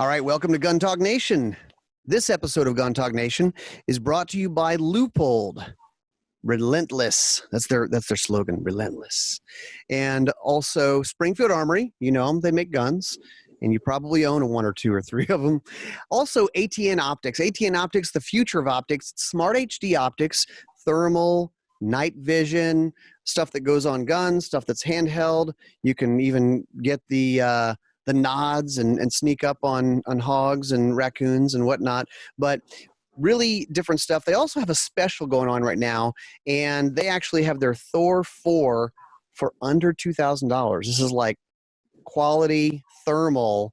All right, welcome to Gun Talk Nation. This episode of Gun Talk Nation is brought to you by Leupold. Relentless. That's their slogan, relentless. And also Springfield Armory. You know them, they make guns. And you probably own one or two or three of them. Also Atn Optics. Atn Optics, the future of optics. Smart HD optics, thermal, night vision, stuff that goes on guns, stuff that's handheld. You can even get the nods and sneak up on hogs and raccoons and whatnot. But really different stuff. They also have a special going on right now, and they actually have their Thor 4 for under $2,000. This is like quality thermal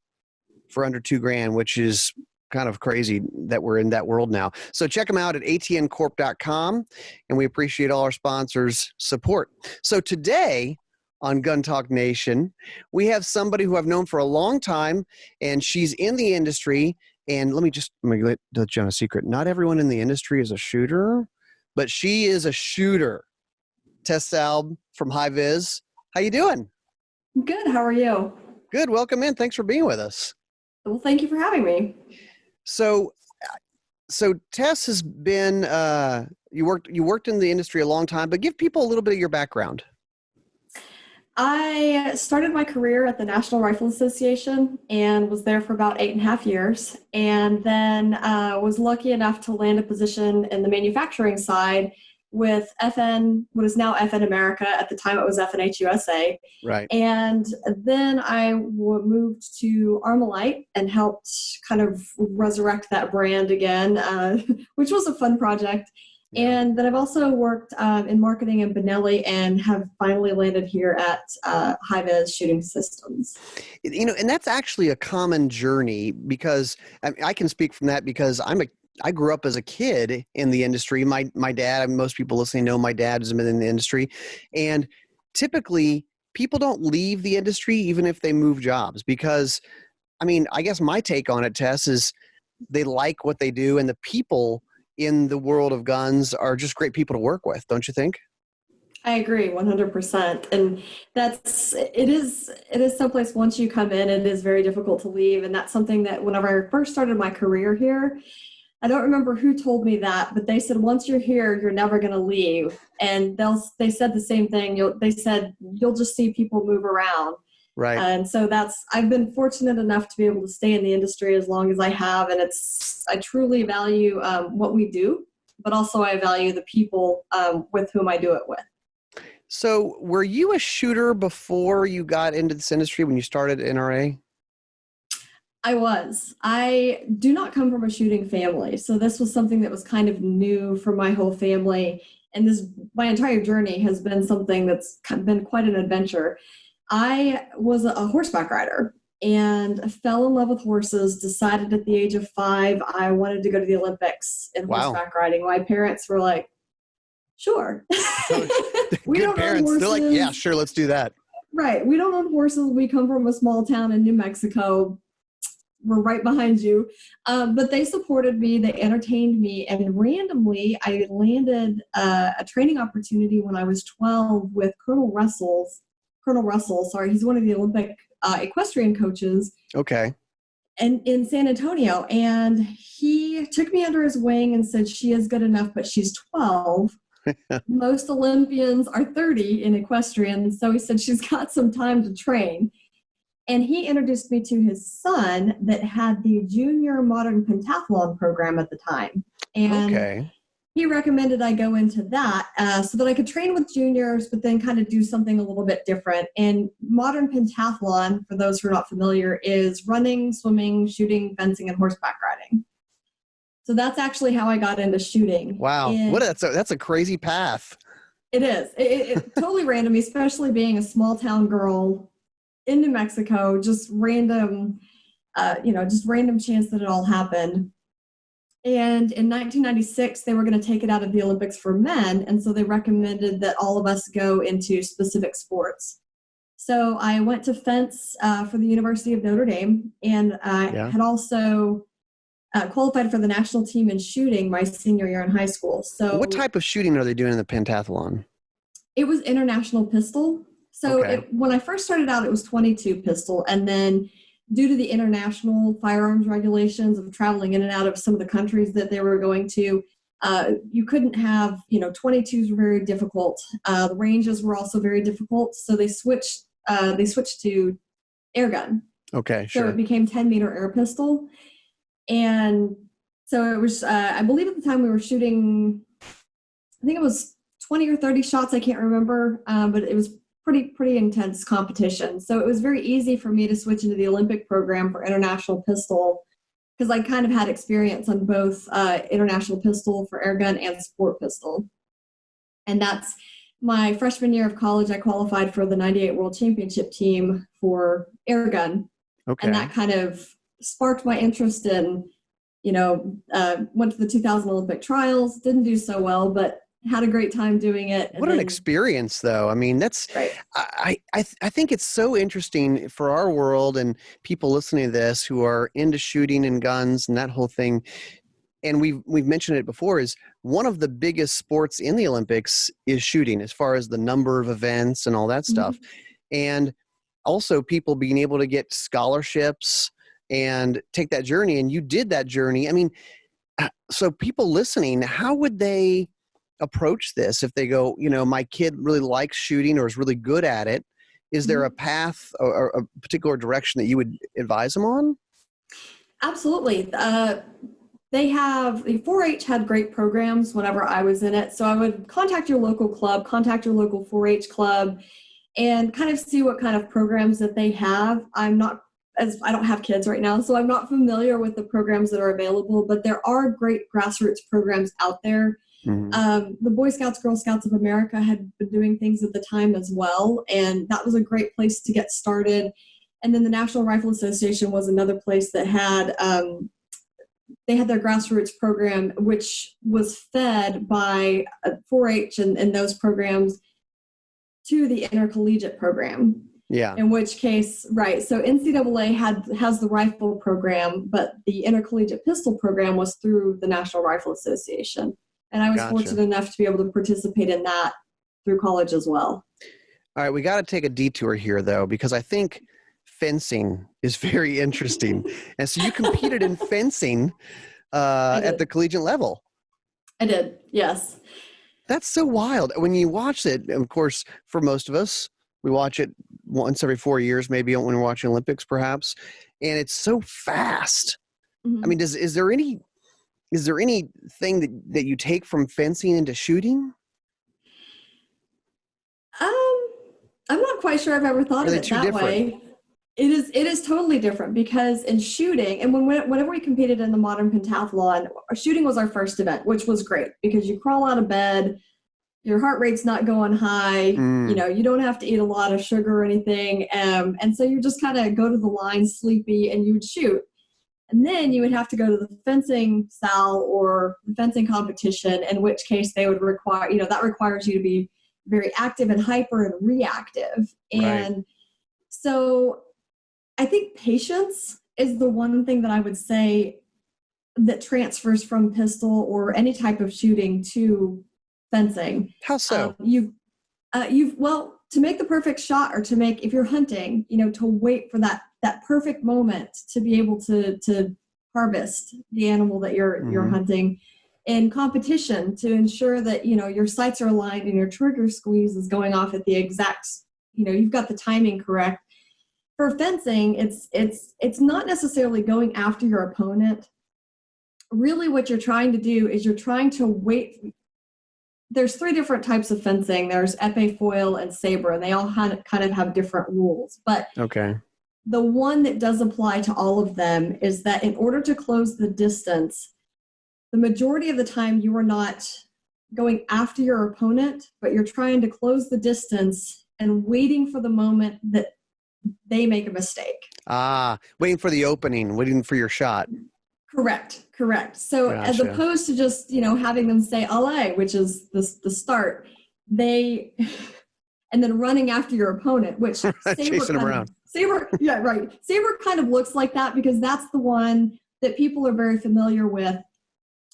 for under $2,000, which is kind of crazy that we're in that world now. So check them out at atncorp.com, and we appreciate all our sponsors' support. So today on Gun Talk Nation, we have somebody who I've known for a long time, and she's in the industry. And let me let you on a secret. Not everyone in the industry is a shooter, but she is a shooter. Tes Salb from Hi-Viz. How you doing? Good. How are you? Good. Welcome in. Thanks for being with us. Well, thank you for having me. So Tess has been, you worked in the industry a long time, but give people a little bit of your background. I started my career at the National Rifle Association and was there for about 8.5 years. And then was lucky enough to land a position in the manufacturing side with FN, what is now FN America. At the time it was FNH USA. Right. And then I moved to Armalite and helped kind of resurrect that brand again, which was a fun project. Yeah. And then I've also worked in marketing in Benelli and have finally landed here at Hi-Viz Shooting Systems. You know, and that's actually a common journey because I can speak from that because I grew up as a kid in the industry. My dad, most people listening know my dad has been in the industry, and typically people don't leave the industry even if they move jobs because, I mean, I guess my take on it, Tess, is they like what they do, and the people in the world of guns are just great people to work with, don't you think? I agree 100%. And it is someplace once you come in, it is very difficult to leave. And that's something that whenever I first started my career here, I don't remember who told me that, but they said, once you're here, you're never going to leave. And they said the same thing. They said, you'll just see people move around. Right. And so I've been fortunate enough to be able to stay in the industry as long as I have. And I truly value what we do, but also I value the people with whom I do it with. So were you a shooter before you got into this industry when you started NRA? I was. I do not come from a shooting family. So this was something that was kind of new for my whole family. And my entire journey has been something that's been quite an adventure. I was a horseback rider and fell in love with horses, decided at the age of 5 I wanted to go to the Olympics in horseback riding. My parents were like, sure. We don't own horses. They're like, yeah, sure, let's do that. Right. We don't own horses. We come from a small town in New Mexico. We're right behind you. But they supported me. They entertained me. And randomly, I landed a training opportunity when I was 12 with Colonel Russell, he's one of the Olympic equestrian coaches. Okay. And in San Antonio. And he took me under his wing and said, she is good enough, but she's 12. Most Olympians are 30 in equestrian. So he said, she's got some time to train. And he introduced me to his son that had the junior modern pentathlon program at the time. And okay. He recommended I go into that so that I could train with juniors, but then kind of do something a little bit different. And modern pentathlon, for those who are not familiar, is running, swimming, shooting, fencing, and horseback riding. So that's actually how I got into shooting. Wow. That's a crazy path. It is. It totally random, especially being a small town girl in New Mexico, just random chance that it all happened. And in 1996, they were going to take it out of the Olympics for men. And so they recommended that all of us go into specific sports. So I went to fence for the University of Notre Dame, and I had also qualified for the national team in shooting my senior year in high school. So what type of shooting are they doing in the pentathlon? It was international pistol. So when I first started out, it was 22 pistol. And then due to the international firearms regulations of traveling in and out of some of the countries that they were going to, you couldn't have, 22s were very difficult. The ranges were also very difficult. So they switched to air gun. Okay, sure. So it became 10-meter air pistol. And so it was, I believe at the time we were shooting, I think it was 20 or 30 shots. I can't remember, but it was pretty intense competition. So it was very easy for me to switch into the Olympic program for international pistol, because I kind of had experience on both international pistol for air gun and sport pistol. And that's my freshman year of college. I qualified for the 98 World Championship team for air gun. Okay. And that kind of sparked my interest in, went to the 2000 Olympic trials, didn't do so well, but had a great time doing it. What an experience, though. I mean, that's right. I think it's so interesting for our world and people listening to this who are into shooting and guns and that whole thing. And we've mentioned it before, is one of the biggest sports in the Olympics is shooting, as far as the number of events and all that stuff. Mm-hmm. And also people being able to get scholarships and take that journey. And you did that journey. I mean, so people listening, how would they approach this if they go, my kid really likes shooting or is really good at it? Is there a path or a particular direction that you would advise them on? Absolutely. They have, 4-H had great programs whenever I was in it. So I would contact your local club, contact your local 4-H club, and kind of see what kind of programs that they have. I don't have kids right now, so I'm not familiar with the programs that are available, but there are great grassroots programs out there. Mm-hmm. The Boy Scouts, Girl Scouts of America had been doing things at the time as well, and that was a great place to get started. And then the National Rifle Association was another place that had they had their grassroots program, which was fed by 4-H and those programs to the intercollegiate program. Yeah. In which case, right. So NCAA has the rifle program, but the intercollegiate pistol program was through the National Rifle Association. And I was fortunate enough to be able to participate in that through college as well. All right. We got to take a detour here, though, because I think fencing is very interesting. And so you competed in fencing at the collegiate level. I did. Yes. That's so wild. When you watch it, of course, for most of us, we watch it once every 4 years, maybe when we're watching Olympics, perhaps. And it's so fast. Mm-hmm. I mean, is there anything that you take from fencing into shooting? I'm not quite sure I've ever thought of it that way. It is totally different, because in shooting, and whenever we competed in the modern pentathlon, shooting was our first event, which was great because you crawl out of bed, your heart rate's not going high, you don't have to eat a lot of sugar or anything, and so you just kind of go to the line sleepy and you would shoot. And then you would have to go to the fencing sal or the fencing competition, in which case they would require, that requires you to be very active and hyper and reactive. And right. So I think patience is the one thing that I would say that transfers from pistol or any type of shooting to fencing. How so? To make the perfect shot, or if you're hunting, to wait for that perfect moment to be able to harvest the animal that you're hunting. In competition, to ensure that, your sights are aligned and your trigger squeeze is going off at the exact, you've got the timing correct. For fencing, it's not necessarily going after your opponent. Really what you're trying to do is you're trying to wait. There's 3 different types of fencing. There's épée, foil, and saber, and they all kind of have different rules. But okay. The one that does apply to all of them is that in order to close the distance, the majority of the time you are not going after your opponent, but you're trying to close the distance and waiting for the moment that they make a mistake. Waiting for the opening, waiting for your shot. Correct. So Gotcha. As opposed to just, having them say allez, which is the start, and then running after your opponent, which chasing them around. Saber, yeah, right. Saber kind of looks like that because that's the one that people are very familiar with.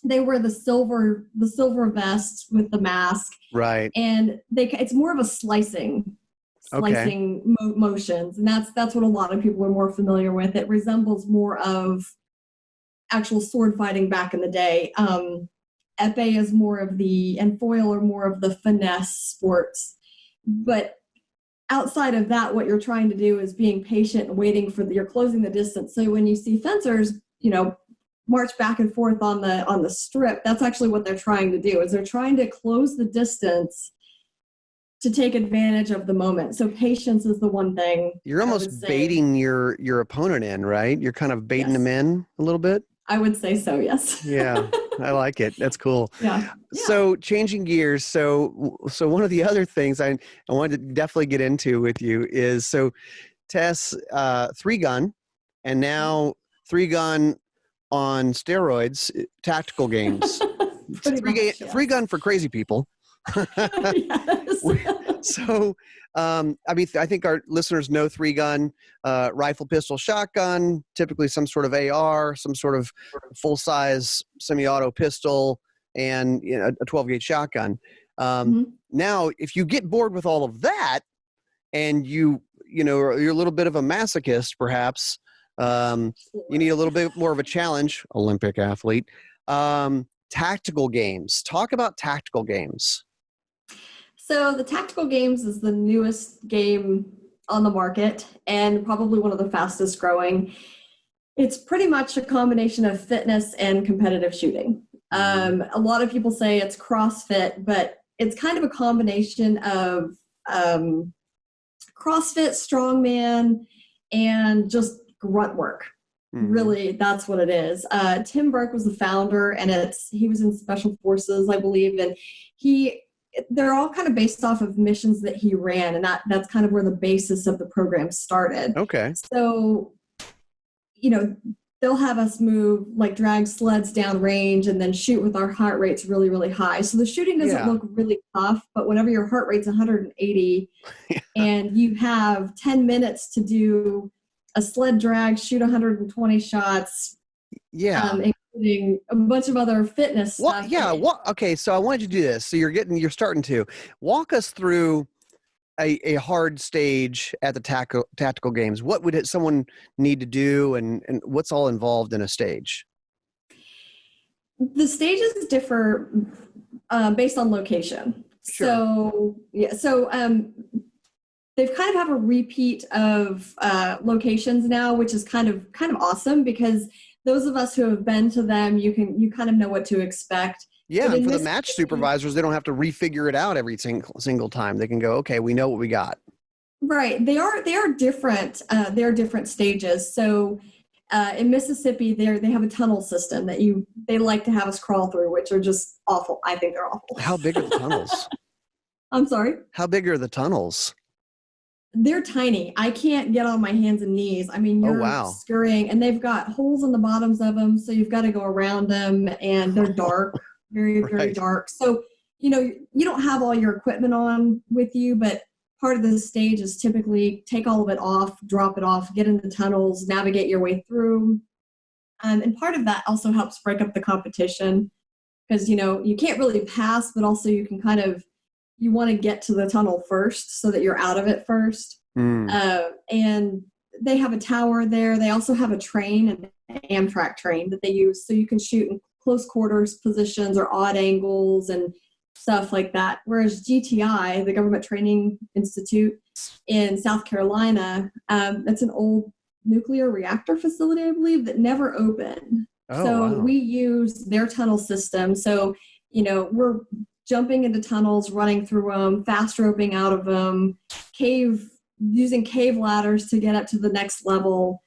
They wear the silver vest with the mask. Right. And it's more of a slicing slicing motions. And that's what a lot of people are more familiar with. It resembles more of actual sword fighting back in the day. Epee is more of and foil are more of the finesse sports. But outside of that, what you're trying to do is being patient and waiting you're closing the distance. So when you see fencers, march back and forth on the strip, that's actually what they're trying to do, is they're trying to close the distance to take advantage of the moment. So patience is the one thing. You're almost baiting your opponent in, right? You're kind of baiting them in a little bit. I would say so, yes. Yeah, I like it. That's cool. Yeah. So changing gears. So one of the other things I wanted to definitely get into with you is, so Tes, 3-gun, and now 3-gun on steroids, tactical games. Three gun for crazy people. Yes. So, I think our listeners know 3-gun, rifle, pistol, shotgun, typically some sort of AR, some sort of full-size semi-auto pistol, and a 12-gauge shotgun. Now, if you get bored with all of that, and you're a little bit of a masochist, perhaps, you need a little bit more of a challenge, Olympic athlete. Tactical games. Talk about tactical games. So the tactical games is the newest game on the market and probably one of the fastest growing. It's pretty much a combination of fitness and competitive shooting. A lot of people say it's CrossFit, but it's kind of a combination of CrossFit, strongman, and just grunt work. Really, that's what it is. Tim Burke was the founder, and he was in Special Forces, I believe, and they're all kind of based off of missions that he ran, and that's kind of where the basis of the program started. Okay. So, they'll have us move, like drag sleds down range and then shoot with our heart rates really, really high. So the shooting doesn't look really tough, but whenever your heart rate's 180 and you have 10 minutes to do a sled drag, shoot 120 shots, including a bunch of other fitness stuff. Okay, so I wanted you to do this. So you're starting to walk us through a hard stage at the tactical games. What would someone need to do, and what's all involved in a stage? The stages differ based on location. Sure. So they've kind of have a repeat of locations now, which is kind of awesome, because those of us who have been to them, you kind of know what to expect. Yeah, and for the match supervisors, they don't have to refigure it out every single time. They can go, okay, we know what we got. Right. They are different. They're different stages. So in Mississippi, they have a tunnel system that they like to have us crawl through, which are just awful. I think they're awful. How big are the tunnels? I'm sorry? How big are the tunnels? They're tiny. I can't get on my hands and knees. I mean, you're scurrying, and they've got holes in the bottoms of them, so you've got to go around them, and they're dark, very, very dark. So, you don't have all your equipment on with you, but part of the stage is typically take all of it off, drop it off, get in the tunnels, navigate your way through. And part of that also helps break up the competition, because, you can't really pass, but also you can you want to get to the tunnel first so that you're out of it first. And they have a tower there. They also have a train, an Amtrak train that they use, so you can shoot in close quarters positions or odd angles and stuff like that. Whereas GTI, the Government Training Institute in South Carolina, that's an old nuclear reactor facility, I believe, that never opened. We use their tunnel system. So, we're jumping into tunnels, running through them, fast roping out of them, using cave ladders to get up to the next level.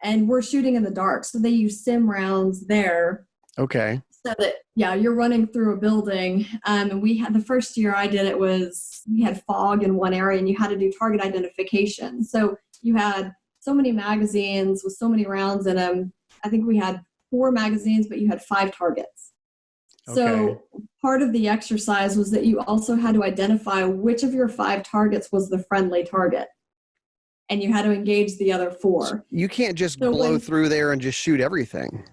And we're shooting in the dark. So they use sim rounds there. Okay. So that, you're running through a building. And the first year I did it we had fog in one area, and you had to do target identification. So you had so many magazines with so many rounds in them. I think we had 4 magazines, but you had 5 targets. So part of the exercise was that you also had to identify which of your 5 targets was the friendly target, and you had to engage the other 4. You can't just blow through there and just shoot everything.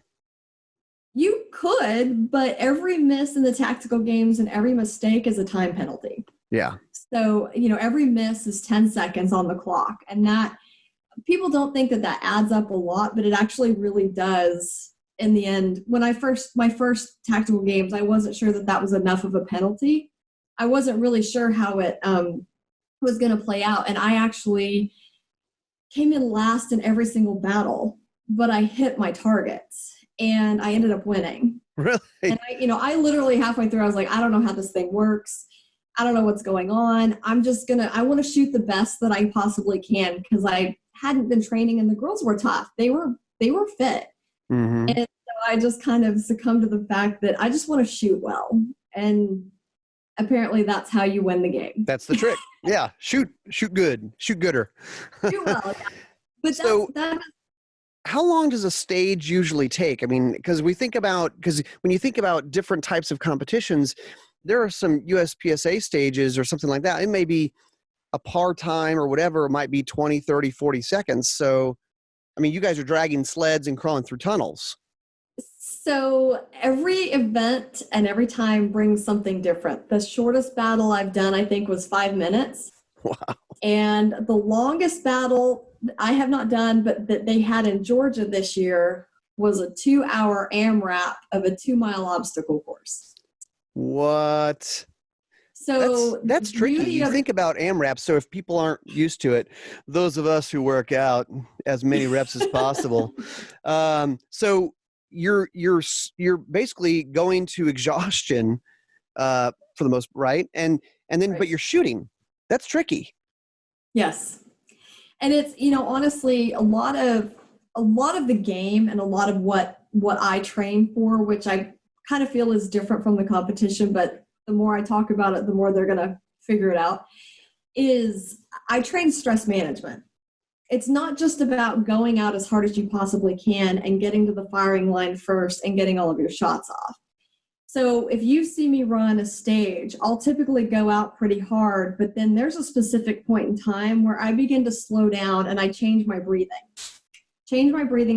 You could, but every miss in the tactical games and every mistake is a time penalty. Yeah. So, every miss is 10 seconds on the clock. And that, people don't think that adds up a lot, but it actually really does in the end. When my first tactical games, I wasn't sure that was enough of a penalty. I wasn't really sure how it was going to play out. And I actually came in last in every single battle, but I hit my targets and I ended up winning. Really? And I literally halfway through, I was like, I don't know how this thing works. I don't know what's going on. I want to shoot the best that I possibly can, because I hadn't been training and the girls were tough. They were fit. Mm-hmm. And so I just kind of succumbed to the fact that I just want to shoot well. And apparently that's how you win the game. That's the trick. Yeah. Shoot good, shoot gooder. Shoot well. Yeah. But So that's how long does a stage usually take? I mean, because when you think about different types of competitions, there are some USPSA stages or something like that. It may be a par time or whatever. It might be 20, 30, 40 seconds. So, I mean, you guys are dragging sleds and crawling through tunnels. So every event and every time brings something different. The shortest battle I've done, I think, was 5 minutes. Wow. And the longest battle I have not done, but that they had in Georgia this year, was a 2-hour AMRAP of a 2-mile obstacle course. What? So that's tricky. You think about AMRAP. So if people aren't used to it, those of us who work out as many reps as possible. So you're basically going to exhaustion for the most, right? And then, right. But you're shooting. That's tricky. Yes. And it's, honestly, a lot of the game and a lot of what I train for, which I kind of feel is different from the competition, but the more I talk about it, the more they're going to figure it out, is I train stress management. It's not just about going out as hard as you possibly can and getting to the firing line first and getting all of your shots off. So if you see me run a stage, I'll typically go out pretty hard, but then there's a specific point in time where I begin to slow down and I change my breathing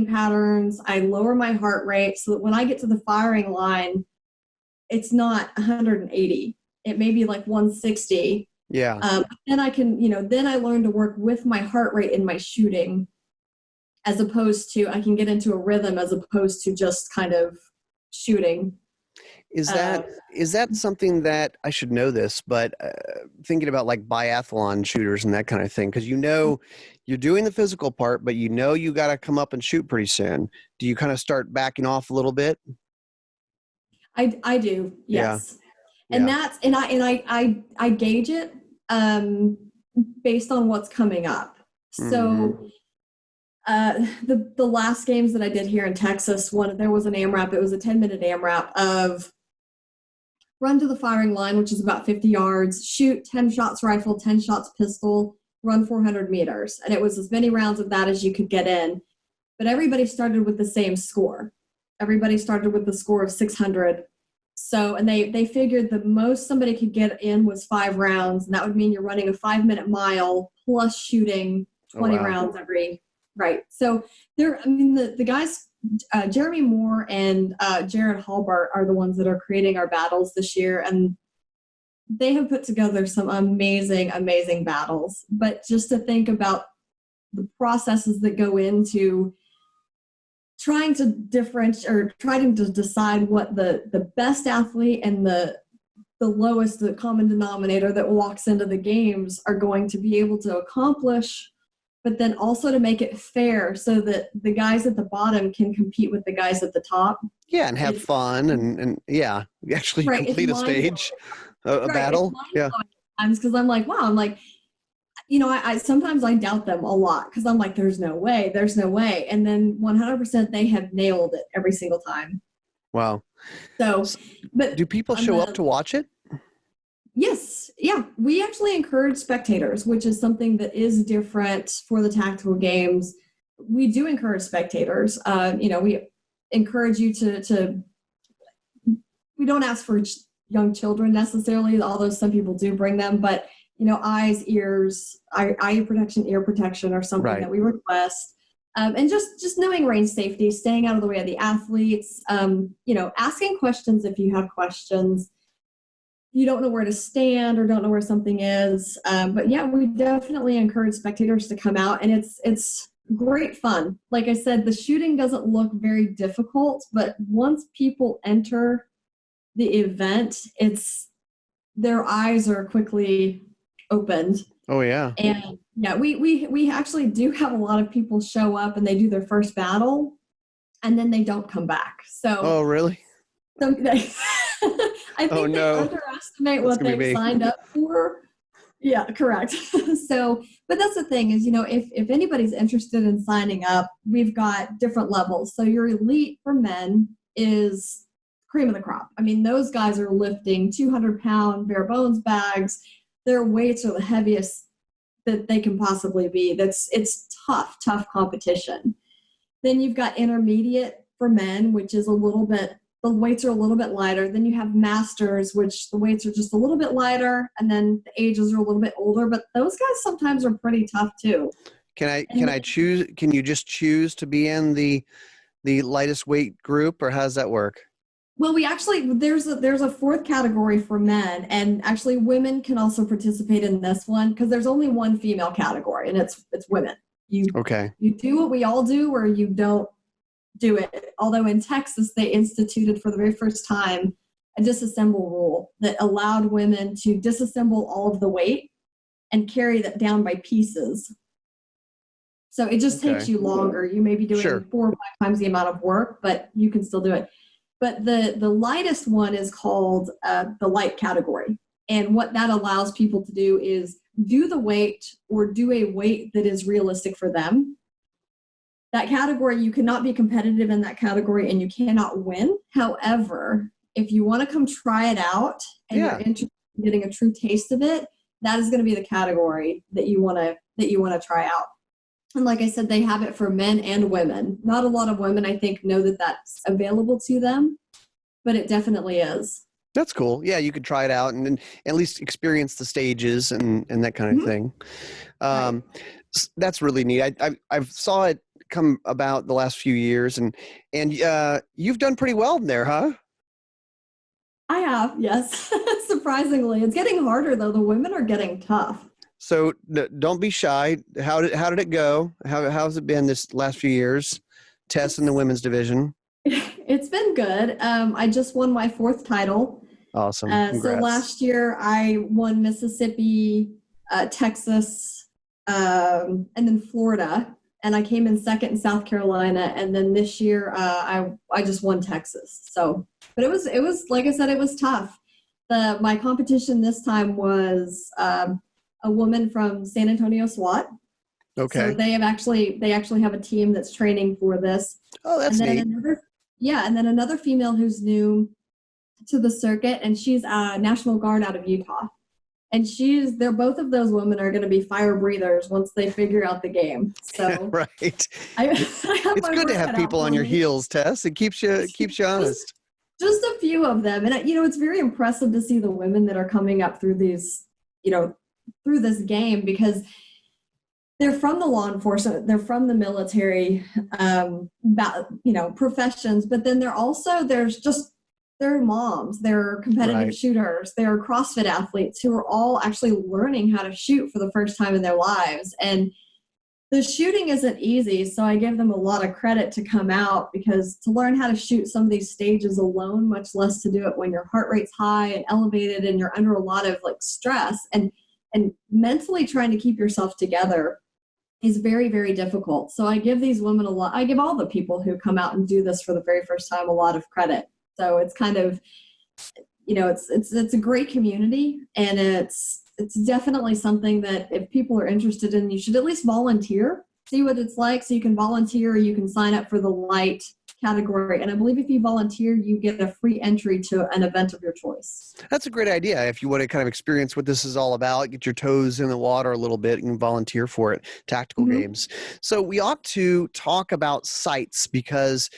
patterns. I lower my heart rate so that when I get to the firing line, it's not 180. It may be like 160. Yeah. Then I can, then I learn to work with my heart rate in my shooting, as opposed to I can get into a rhythm as opposed to just kind of shooting. Is that something that I should know this, but thinking about like biathlon shooters and that kind of thing, because you're doing the physical part, but you got to come up and shoot pretty soon. Do you kind of start backing off a little bit? I do, yes. Yeah. And that's I gauge it based on what's coming up. So the last games that I did here in Texas, there was an AMRAP. It was a 10-minute AMRAP of run to the firing line, which is about 50 yards, shoot 10 shots rifle, 10 shots pistol, run 400 meters. And it was as many rounds of that as you could get in. But everybody started with the same score. Everybody started with the score of 600. So, and they figured the most somebody could get in was 5 rounds. And that would mean you're running a 5-minute mile plus shooting 20 rounds every, right. So the guys, Jeremy Moore and Jared Halbart are the ones that are creating our battles this year. And they have put together some amazing, amazing battles. But just to think about the processes that go into trying to differentiate or trying to decide what the best athlete and the lowest the common denominator that walks into the games are going to be able to accomplish, but then also to make it fair so that the guys at the bottom can compete with the guys at the top. Yeah, and have fun and yeah, actually complete a stage, a battle. Yeah. Because I'm like, wow, I sometimes I doubt them a lot because I'm like, there's no way. And then 100% they have nailed it every single time. Wow. So, but do people show up to watch it? Yes. Yeah. We actually encourage spectators, which is something that is different for the tactical games. We do encourage spectators. We encourage you to we don't ask for young children necessarily, although some people do bring them, but eyes, ears, eye protection, ear protection are something that we request. And just knowing range safety, staying out of the way of the athletes, asking questions if you have questions. you don't know where to stand or don't know where something is. But yeah, we definitely encourage spectators to come out, and it's great fun. Like I said, the shooting doesn't look very difficult, but once people enter the event, their eyes are quickly opened. Oh yeah. And yeah, we actually do have a lot of people show up and they do their first battle and then they don't come back. So Oh really? I think Oh, no. they underestimate what they've signed up for. Yeah, correct. So, but that's the thing is, if anybody's interested in signing up, we've got different levels. So your elite for men is cream of the crop. I mean, those guys are lifting 200-pound bare bones bags. Their weights are the heaviest that they can possibly be. It's tough competition. Then you've got intermediate for men, which is the weights are a little bit lighter. Then you have masters, which the weights are just a little bit lighter, and then the ages are a little bit older, but those guys sometimes are pretty tough too. Can you just choose to be in the lightest weight group, or how does that work? Well, there's a fourth category for men, and actually women can also participate in this one because there's only one female category, and it's women. You do what we all do, or you don't do it. Although in Texas, they instituted for the very first time a disassemble rule that allowed women to disassemble all of the weight and carry that down by pieces. So it just takes you longer. You may be doing 4 or 5 times the amount of work, but you can still do it. But the lightest one is called the light category. And what that allows people to do is do the weight or do a weight that is realistic for them. That category, you cannot be competitive in that category and you cannot win. However, if you want to come try it out and you're interested in getting a true taste of it, that is going to be the category that you want to try out. And like I said, they have it for men and women. Not a lot of women, I think, know that that's available to them, but it definitely is. That's cool. Yeah, you could try it out and at least experience the stages and that kind of thing. Right. That's really neat. I've saw it come about the last few years, and you've done pretty well in there, huh? I have, yes. Surprisingly, it's getting harder though. The women are getting tough. So don't be shy. How did it go? How's it been this last few years? Tess in the women's division. It's been good. I just won my 4th title. Awesome. So last year I won Mississippi, Texas, and then Florida. And I came in 2nd in South Carolina. And then this year I just won Texas. So, but it was like I said, it was tough. My competition this time was a woman from San Antonio SWAT. Okay. So they actually have a team that's training for this. Oh, that's neat. And then another female who's new to the circuit, and she's a National Guard out of Utah. And both of those women are going to be fire breathers once they figure out the game. So right. It's good to have people on your heels, Tess. It keeps you honest. Just a few of them, and it's very impressive to see the women that are coming up through these, through this game, because they're from the law enforcement, they're from the military, professions, but then they're moms, they're competitive shooters, they're CrossFit athletes who are all actually learning how to shoot for the first time in their lives. And the shooting isn't easy, so I give them a lot of credit to come out, because to learn how to shoot some of these stages alone, much less to do it when your heart rate's high and elevated and you're under a lot of stress and mentally trying to keep yourself together is very, very difficult. So I give these women I give all the people who come out and do this for the very first time a lot of credit. So it's kind of, it's a great community, and it's definitely something that if people are interested in, you should at least volunteer, see what it's like. So you can volunteer, or you can sign up for the light category. And I believe if you volunteer, you get a free entry to an event of your choice. That's a great idea. If you want to kind of experience what this is all about, get your toes in the water a little bit and volunteer for it, tactical games. So we ought to talk about sights, because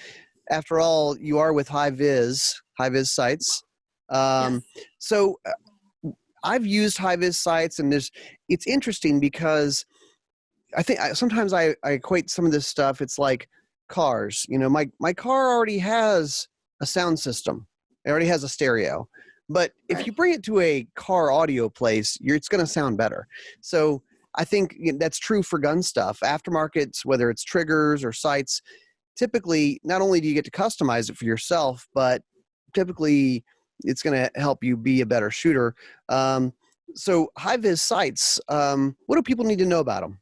after all, you are with Hi-Viz Sights. Yes. So I've used Hi-Viz Sights, and it's interesting because I think sometimes I equate some of this stuff. It's like cars. My car already has a sound system. It already has a stereo. But if you bring it to a car audio place, it's going to sound better. So I think that's true for gun stuff. Aftermarkets, whether it's triggers or sights, typically not only do you get to customize it for yourself, but typically it's going to help you be a better shooter. So Hi-Viz Sights, what do people need to know about them?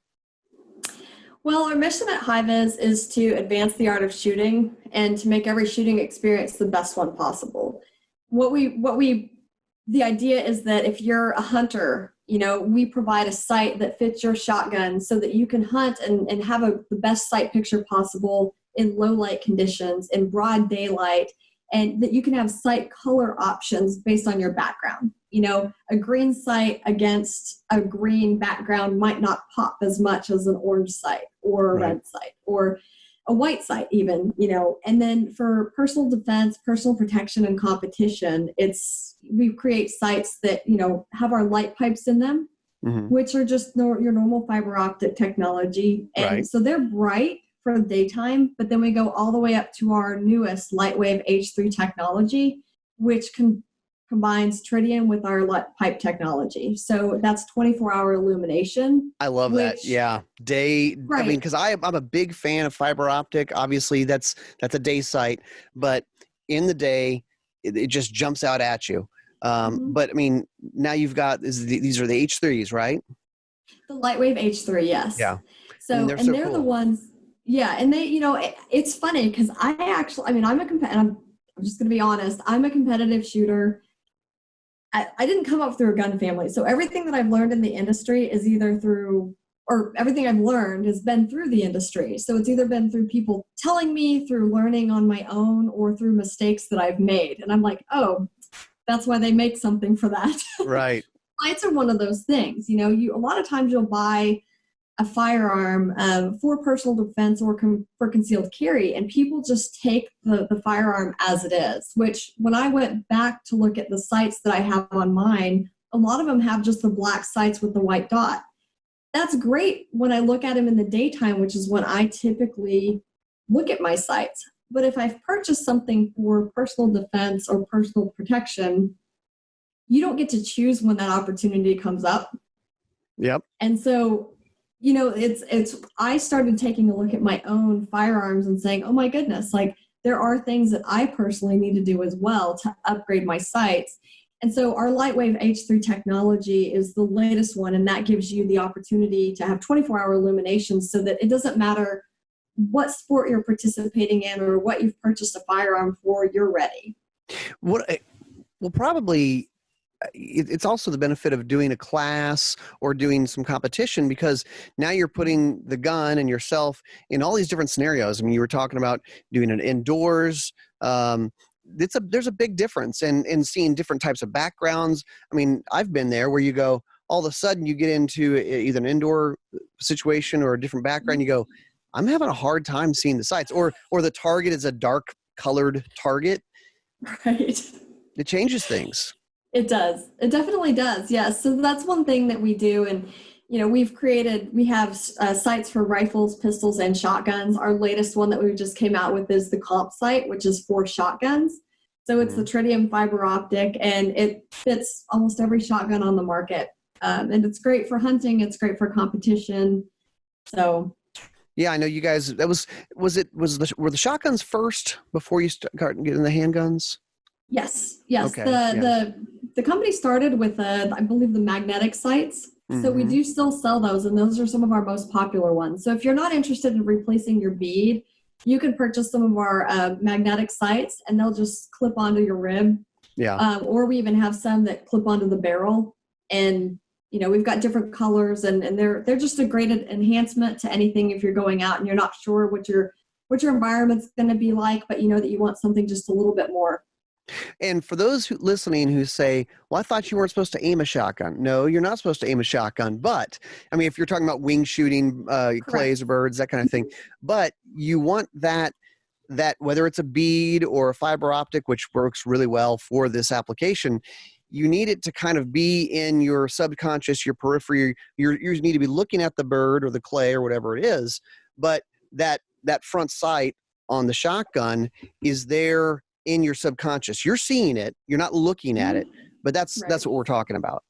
Well, our mission at Hi-Viz is to advance the art of shooting and to make every shooting experience the best one possible. The idea is that if you're a hunter, we provide a sight that fits your shotgun so that you can hunt and have the best sight picture possible in low light conditions, in broad daylight, and that you can have sight color options based on your background. A green sight against a green background might not pop as much as an orange sight or a red sight or a white sight even, and then for personal defense, personal protection, and competition, we create sights that, have our light pipes in them, which are just your normal fiber optic technology. And so they're bright for the daytime, but then we go all the way up to our newest Lightwave H3 technology, which combines tritium with our light pipe technology. So that's 24-hour illumination. I love that. Yeah. I mean, because I'm a big fan of fiber optic. Obviously, that's a day sight, but in the day, it just jumps out at you. But I mean, now you've got these are the H3s, right? The Lightwave H3, yes. Yeah. So they're cool. The ones. Yeah, and they, it's funny because I'm just going to be honest, I'm a competitive shooter. I didn't come up through a gun family. So everything that I've learned in the industry is everything I've learned has been through the industry. So it's either been through people telling me, through learning on my own, or through mistakes that I've made. And I'm like, oh, that's why they make something for that. Right. Lights are one of those things. A lot of times you'll buy a firearm for personal defense or for concealed carry, and people just take the firearm as it is, which when I went back to look at the sights that I have on mine, a lot of them have just the black sights with the white dot. That's great when I look at them in the daytime, which is when I typically look at my sights. But if I've purchased something for personal defense or personal protection, you don't get to choose when that opportunity comes up. Yep. And so I started taking a look at my own firearms and saying, oh my goodness, like there are things that I personally need to do as well to upgrade my sights. And so our Lightwave H3 technology is the latest one, and that gives you the opportunity to have 24-hour illumination so that it doesn't matter what sport you're participating in or what you've purchased a firearm for, you're ready. Probably it's also the benefit of doing a class or doing some competition, because now you're putting the gun and yourself in all these different scenarios. I mean, you were talking about doing it indoors. There's a big difference in seeing different types of backgrounds. I mean, I've been there where you go, all of a sudden you get into either an indoor situation or a different background. You go, I'm having a hard time seeing the sights, or the target is a dark colored target. Right. It changes things. It does. It definitely does. Yes. So that's one thing that we do. And, we have sights for rifles, pistols, and shotguns. Our latest one that we just came out with is the comp sight, which is for shotguns. So it's the tritium fiber optic, and it fits almost every shotgun on the market. And it's great for hunting. It's great for competition. So. Yeah, I know you guys, were the shotguns first before you started getting the handguns? Yes. Okay. The company started with, I believe, the magnetic sights. So we do still sell those, and those are some of our most popular ones. So if you're not interested in replacing your bead, you can purchase some of our magnetic sights, and they'll just clip onto your rib. Yeah. Or we even have some that clip onto the barrel, and we've got different colors, and they're just a great enhancement to anything if you're going out and you're not sure what your environment's going to be like, but you know that you want something just a little bit more. And for those listening who say, well, I thought you weren't supposed to aim a shotgun. No, you're not supposed to aim a shotgun. But, I mean, if you're talking about wing shooting, clays or birds, that kind of thing. But you want that whether it's a bead or a fiber optic, which works really well for this application, you need it to kind of be in your subconscious, your periphery. You need to be looking at the bird or the clay or whatever it is. But that front sight on the shotgun is there in your subconscious. You're seeing it, you're not looking at it, but that's what we're talking about.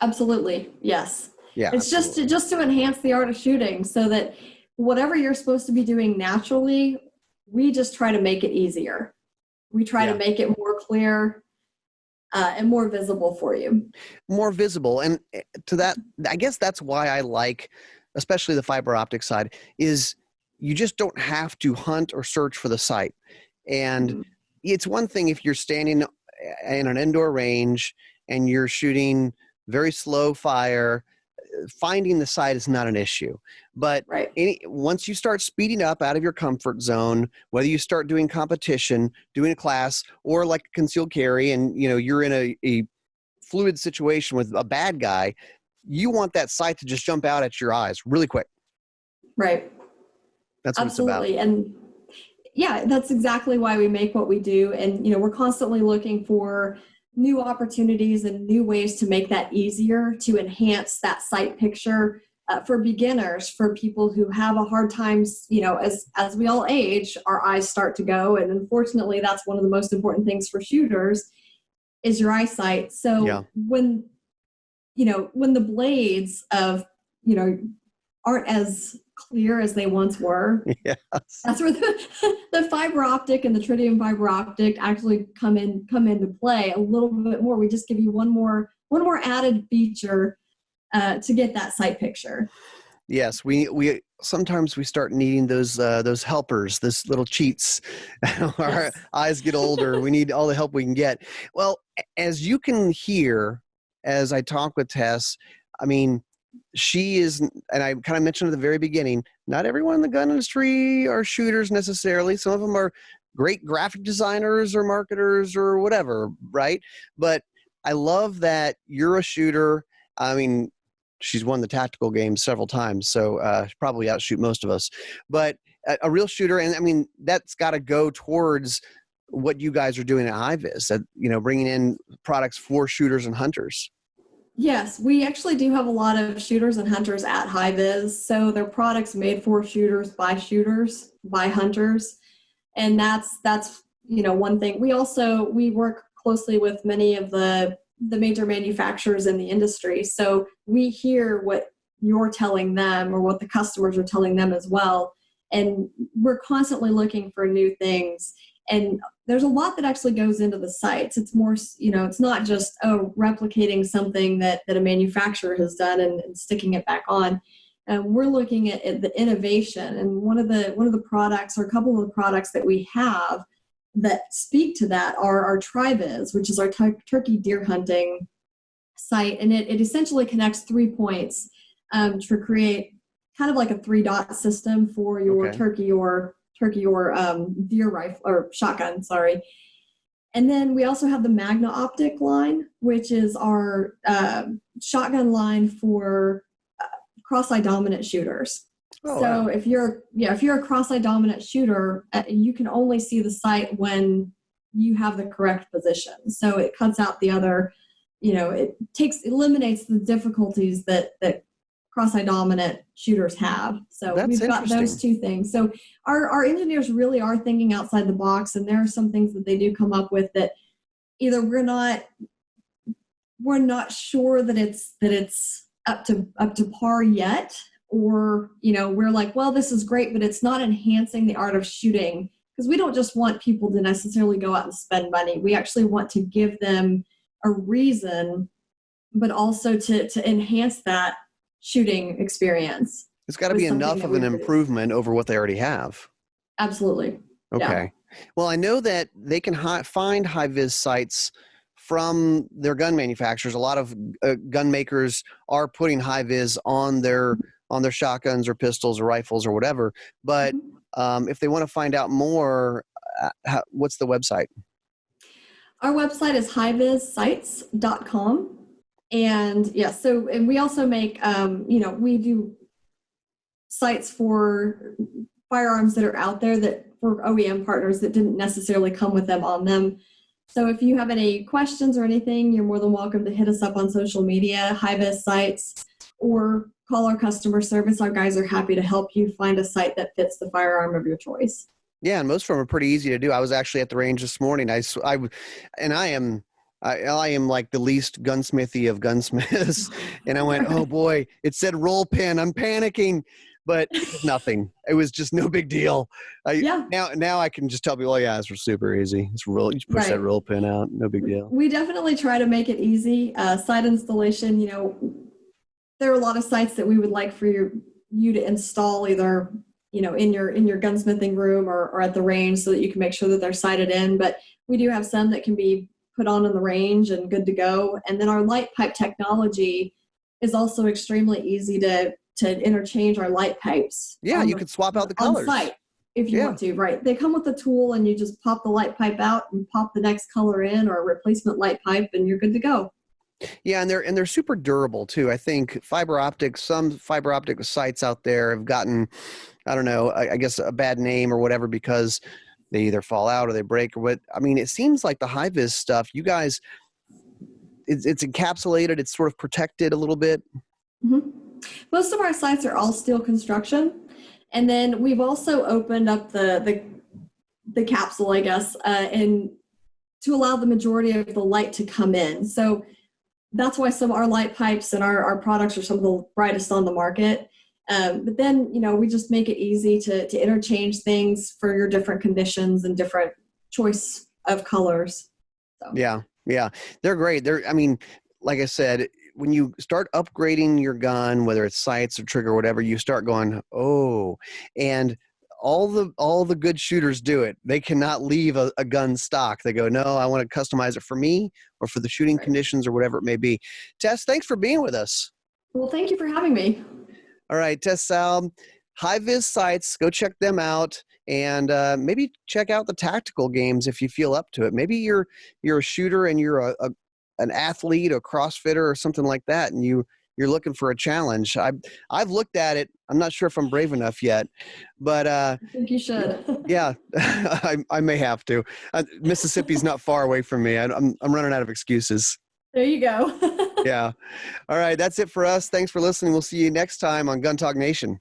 Absolutely. Yes. Yeah. It's absolutely. just to enhance the art of shooting, so that whatever you're supposed to be doing naturally, we just try to make it easier. We try to make it more clear and more visible for you. More visible. And to that, I guess that's why I like, especially the fiber optic side, is you just don't have to hunt or search for the sight. And it's one thing if you're standing in an indoor range and you're shooting very slow fire, finding the sight is not an issue. But once you start speeding up out of your comfort zone, whether you start doing competition, doing a class, or like concealed carry, and you're in a fluid situation with a bad guy, you want that sight to just jump out at your eyes really quick. Right. That's what Absolutely. it's about. And yeah, that's exactly why we make what we do. And, we're constantly looking for new opportunities and new ways to make that easier, to enhance that sight picture for beginners, for people who have a hard time, as we all age, our eyes start to go. And unfortunately, that's one of the most important things for shooters is your eyesight. So when the blades of, aren't as clear as they once were. Yes. That's where the fiber optic and the tritium fiber optic actually come into play a little bit more. We just give you one more added feature to get that sight picture. Yes, we sometimes we start needing those helpers, those little cheats. Our eyes get older. We need all the help we can get. Well, as you can hear, as I talk with Tes, I mean, she is, and I kind of mentioned at the very beginning, not everyone in the gun industry are shooters necessarily. Some of them are great graphic designers or marketers or whatever, right? But I love that you're a shooter. I mean, she's won the tactical game several times, so she probably outshoot most of us. But a real shooter, and I mean, that's got to go towards what you guys are doing at Hi-Viz, bringing in products for shooters and hunters. Yes, we actually do have a lot of shooters and hunters at Hi-Viz. So they're products made for shooters, by hunters. And that's one thing. We work closely with many of the major manufacturers in the industry. So we hear what you're telling them or what the customers are telling them as well. And we're constantly looking for new things. And there's a lot that actually goes into the sights. It's more, it's not just replicating something that a manufacturer has done and sticking it back on. We're looking at the innovation. And one of the products, or a couple of the products that we have that speak to that are our Tribez, which is our turkey deer hunting sight. And it essentially connects 3 points to create kind of like a 3-dot system for your turkey or deer rifle or shotgun, sorry. And then we also have the Magna Optic line, which is our shotgun line for cross-eye dominant shooters. If you're a cross-eye dominant shooter, you can only see the sight when you have the correct position. So it cuts out the other, it eliminates the difficulties that cross-eye dominant shooters have. So we've got those two things. So our engineers really are thinking outside the box, and there are some things that they do come up with that either we're not sure that it's up to par yet, or we're like, well, this is great, but it's not enhancing the art of shooting, because we don't just want people to necessarily go out and spend money. We actually want to give them a reason, but also to enhance that shooting experience. It's got to be enough of an improvement over what they already have. Absolutely. Okay. Yeah. Well, I know that they can find Hi-Viz sights from their gun manufacturers. A lot of gun makers are putting Hi-Viz on their shotguns or pistols or rifles or whatever. But if they want to find out more, what's the website? Our website is hivizsights.com. And and we also make, we do sights for firearms that are out there that for OEM partners that didn't necessarily come with them on them. So if you have any questions or anything, you're more than welcome to hit us up on social media, Hi-Viz Sights, or call our customer service. Our guys are happy to help you find a sight that fits the firearm of your choice. Yeah, and most of them are pretty easy to do. I was actually at the range this morning. I am like the least gunsmithy of gunsmiths. And I went, oh boy, it said roll pin. I'm panicking, but it was nothing. It was just no big deal. Yeah. Now I can just tell people, oh yeah, it's super easy. It's roll. You just push that roll pin out. No big deal. We definitely try to make it easy. Sight installation, there are a lot of sights that we would like for you to install either, in your gunsmithing room or at the range so that you can make sure that they're sighted in. But we do have some that can be put on in the range and good to go. And then our light pipe technology is also extremely easy to interchange our light pipes. Yeah, you could swap out the colors. On site if you want to, right? They come with a tool and you just pop the light pipe out and pop the next color in or a replacement light pipe and you're good to go. Yeah, and they're super durable too. I think some fiber optic sites out there have gotten, I don't know, I guess a bad name or whatever because they either fall out or they break or what. I mean, it seems like the Hi-Viz stuff, you guys, it's encapsulated, it's sort of protected a little bit. Mm-hmm. Most of our sites are all steel construction. And then we've also opened up the capsule, I guess, and to allow the majority of the light to come in. So that's why some of our light pipes and our products are some of the brightest on the market. But then, we just make it easy to interchange things for your different conditions and different choice of colors. So. Yeah. They're great. Like I said, when you start upgrading your gun, whether it's sights or trigger or whatever, you start going, oh, and all the good shooters do it. They cannot leave a gun stock. They go, no, I want to customize it for me or for the shooting conditions or whatever it may be. Tes, thanks for being with us. Well, thank you for having me. All right, Tes Salb, Hi-Viz Sights, go check them out, and maybe check out the tactical games if you feel up to it. Maybe you're a shooter and you're an athlete, a CrossFitter, or something like that, and you're looking for a challenge. I've looked at it. I'm not sure if I'm brave enough yet, but I think you should. Yeah, I may have to. Mississippi's not far away from me. I'm running out of excuses. There you go. Yeah. All right, that's it for us. Thanks for listening. We'll see you next time on Gun Talk Nation.